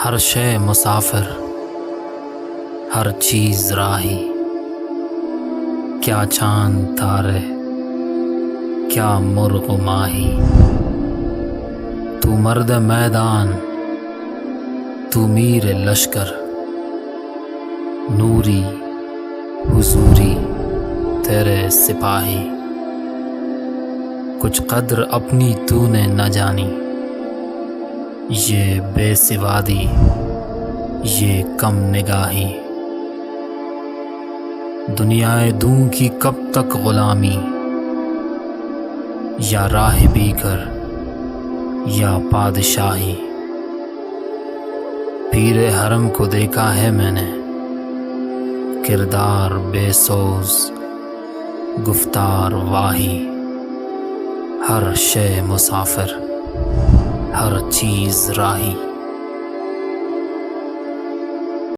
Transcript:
ہر شے مسافر، ہر چیز راہی، کیا چاند تارے، کیا مرغ و ماہی۔ تو مرد میدان، تو میر لشکر، نوری حضوری تیرے سپاہی۔ کچھ قدر اپنی تو نے نہ جانی، یہ بے سوادی، یہ کم نگاہی۔ دنیائے دوں کی کب تک غلامی، یا راہبی کر یا بادشاہی۔ پیر حرم کو دیکھا ہے میں نے، کردار بے سوز، گفتار واہی۔ ہر شے مسافر، ہر چیز راہی۔